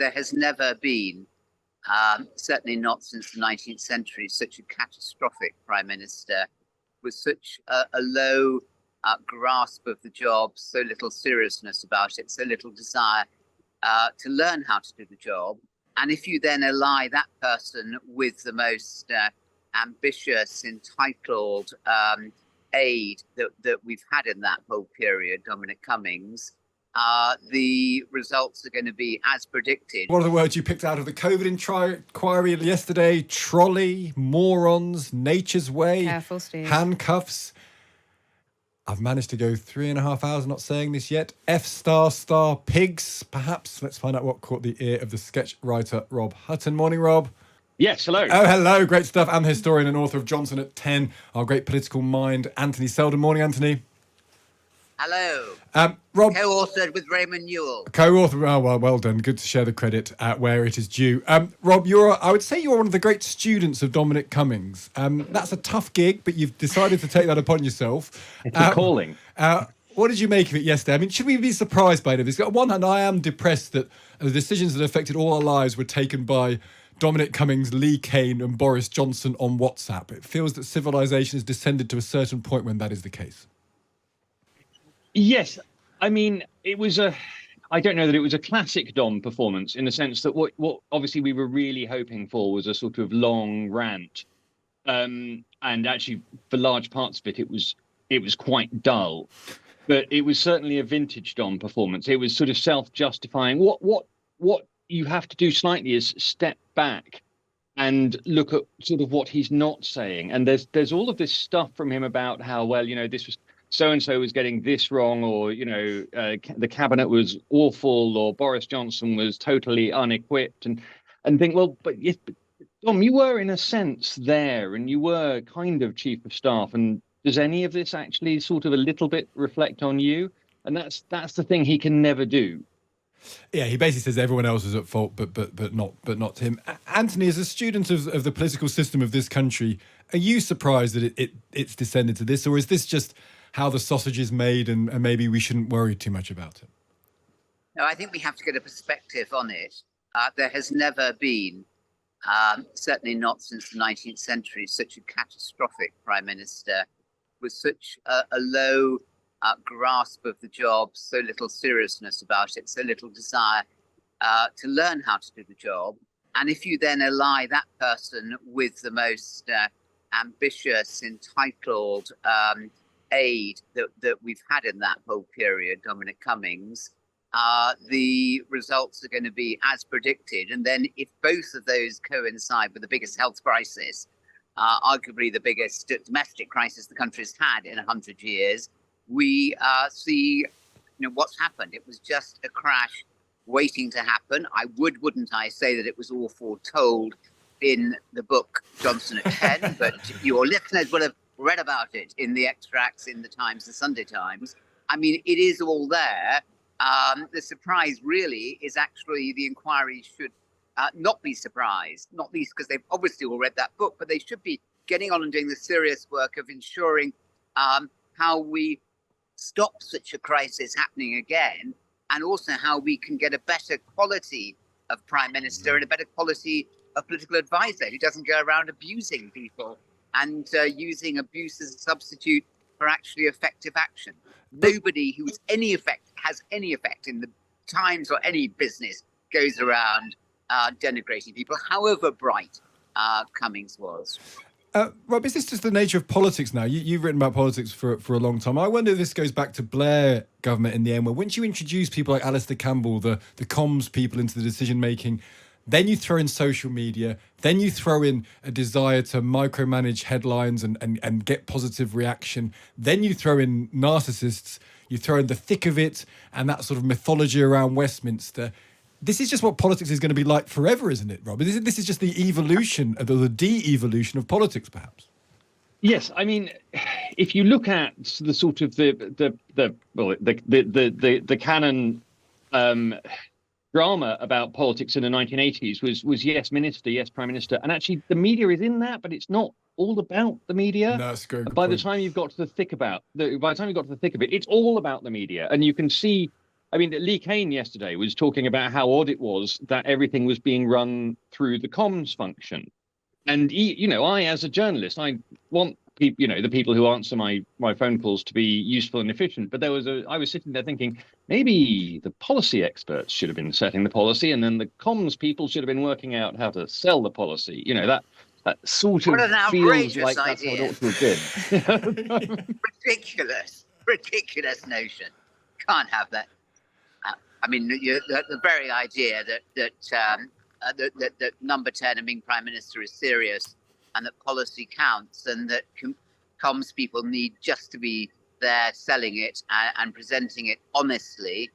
there has never been, certainly not since the 19th century, such a catastrophic prime minister with such a low grasp of the job, so little seriousness about it, so little desire to learn how to do the job. And if you then ally that person with the most ambitious, entitled aide that we've had in that whole period, Dominic Cummings, the results are going to be as predicted. One of the words you picked out of the COVID inquiry yesterday: trolley, morons, nature's way, Careful, Steve. handcuffs. I've managed to go 3.5 hours not saying this yet. F*** pigs, perhaps. Let's find out what caught the ear of the sketch writer Rob Hutton. Morning, Rob. Yes, hello. Oh, hello. Great stuff. I'm historian and author of Johnson at 10. Our great political mind, Anthony Seldon. Morning, Anthony. Hello. Rob. Co-authored with Raymond Newell. Co-author. Oh, well done. Good to share the credit where it is due. Rob, I would say you're one of the great students of Dominic Cummings. That's a tough gig, but you've decided to take that upon yourself. It's a calling. What did you make of it yesterday? I mean, should we be surprised by this? On one hand, I am depressed that the decisions that affected all our lives were taken by Dominic Cummings, Lee Kane and Boris Johnson on WhatsApp. It feels that civilization has descended to a certain point when that is the case. Yes, I mean, I don't know that it was a classic Dom performance in the sense that what obviously we were really hoping for was a sort of long rant. And actually, for large parts of it, it was quite dull. But it was certainly a vintage Dom performance. It was sort of self-justifying. What you have to do slightly is step back and look at sort of what he's not saying. And there's all of this stuff from him about how, well, this was so-and-so was getting this wrong, or, the cabinet was awful, or Boris Johnson was totally unequipped, and think, well, but Dom, you were in a sense there, and you were kind of chief of staff, and does any of this actually sort of a little bit reflect on you? And that's the thing he can never do. Yeah, he basically says everyone else is at fault, but not him. Anthony, as a student of the political system of this country, are you surprised that it's descended to this, or is this just how the sausage is made, and maybe we shouldn't worry too much about it? No, I think we have to get a perspective on it. There has never been, certainly not since the 19th century, such a catastrophic prime minister with such a low grasp of the job, so little seriousness about it, so little desire to learn how to do the job. And if you then ally that person with the most ambitious, entitled aide that we've had in that whole period, Dominic Cummings, the results are going to be as predicted. And then if both of those coincide with the biggest health crisis, arguably the biggest domestic crisis the country's had in 100 years, we see what's happened. It was just a crash waiting to happen. Wouldn't I say that it was all foretold in the book Johnson at 10, but your listeners will have read about it in the extracts in the Times, the Sunday Times. I mean, it is all there. The surprise really is actually the inquiry should not be surprised, not least because they've obviously all read that book, but they should be getting on and doing the serious work of ensuring how we stop such a crisis happening again, and also how we can get a better quality of prime minister and a better quality of political advisor who doesn't go around abusing people and using abuse as a substitute for actually effective action. Nobody who has any effect in the Times or any business goes around denigrating people, however bright Cummings was. Rob, is this just the nature of politics now? You've written about politics for a long time. I wonder if this goes back to Blair government in the end, where once you introduce people like Alistair Campbell, the comms people into the decision-making, then you throw in social media, then you throw in a desire to micromanage headlines and get positive reaction, then you throw in narcissists, you throw in the thick of it and that sort of mythology around Westminster. This is just what politics is going to be like forever, isn't it, Rob? This is just the evolution, the de-evolution of politics, perhaps. Yes, I mean, if you look at the sort of the canon drama about politics in the 1980s was yes minister, yes prime minister, and actually the media is in that, but it's not all about the media. No, that's good. By the time you've got to the thick of it, it's all about the media, and you can see I mean, Lee Kane yesterday was talking about how odd it was that everything was being run through the comms function. And, I, as a journalist, I want people, the people who answer my phone calls to be useful and efficient. But I was sitting there thinking, maybe the policy experts should have been setting the policy, and then the comms people should have been working out how to sell the policy. That sort of feels like that's how it ought to have been. Ridiculous notion. Can't have that. I mean, the very idea that number 10 and being Prime Minister is serious, and that policy counts, and that comms people need just to be there selling it and presenting it honestly.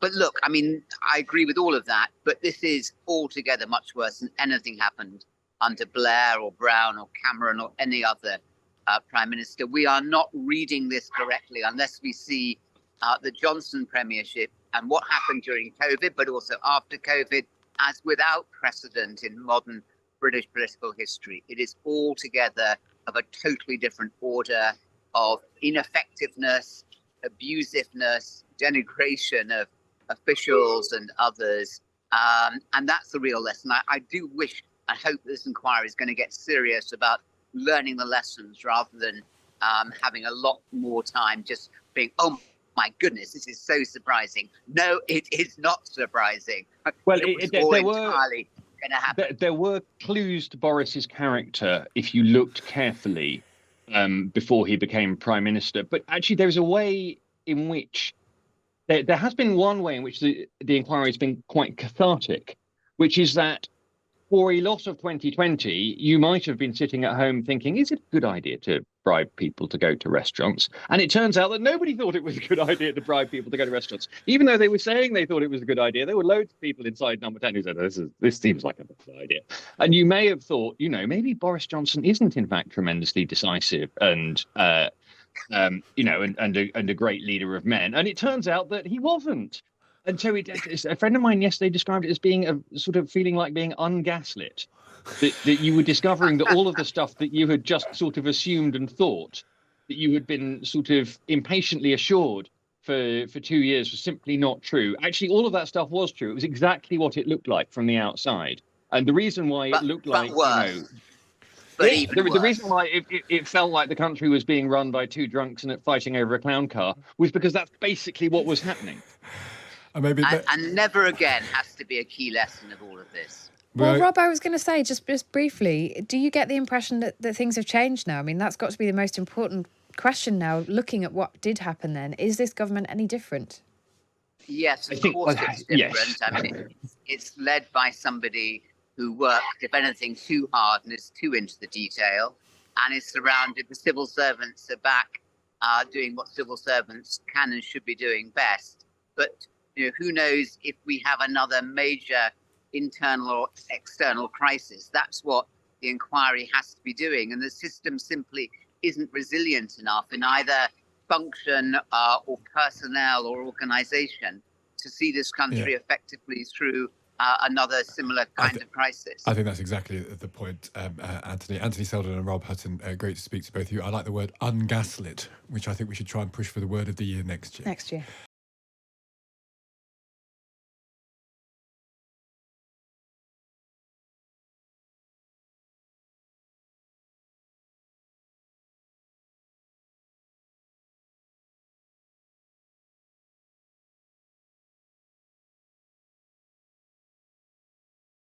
But look, I mean, I agree with all of that, but this is altogether much worse than anything happened under Blair or Brown or Cameron or any other Prime Minister. We are not reading this correctly unless we see the Johnson premiership and what happened during COVID, but also after COVID, as without precedent in modern British political history. It is altogether of a totally different order of ineffectiveness, abusiveness, denigration of officials and others. And that's the real lesson. I do wish and hope this inquiry is going to get serious about learning the lessons rather than having a lot more time just being, oh my goodness, this is so surprising. No, it is not surprising. Well, there were clues to Boris's character if you looked carefully before he became Prime Minister. But actually, there's a way in which there has been one way in which the inquiry has been quite cathartic, which is that for a lot of 2020, you might have been sitting at home thinking, is it a good idea to bribe people to go to restaurants? And it turns out that nobody thought it was a good idea to bribe people to go to restaurants. Even though they were saying they thought it was a good idea, there were loads of people inside number 10 who said, this seems like a bad idea. And you may have thought, maybe Boris Johnson isn't in fact tremendously decisive and a great leader of men. And it turns out that he wasn't. And so a friend of mine yesterday described it as being a sort of feeling like being ungaslit, that you were discovering that all of the stuff that you had just sort of assumed and thought that you had been sort of impatiently assured for 2 years was simply not true. Actually, all of that stuff was true. It was exactly what it looked like from the outside. And the reason why it looked like, the reason why it felt like the country was being run by two drunks and fighting over a clown car was because that's basically what was happening. And never again has to be a key lesson of all of this. Well, Rob, I was going to say, just briefly, do you get the impression that things have changed now? I mean, that's got to be the most important question now, looking at what did happen then. Is this government any different? Yes, of course it's different. Yes. I mean, it's led by somebody who worked, if anything, too hard and is too into the detail, and is surrounded, the civil servants are back doing what civil servants can and should be doing best. But who knows if we have another major internal or external crisis. That's what the inquiry has to be doing. And the system simply isn't resilient enough in either function or personnel or organization to see this country effectively through another similar kind of crisis. I think that's exactly the point, Anthony Seldon and Rob Hutton. Great to speak to both of you. I like the word ungaslit, which I think we should try and push for the word of the year next year.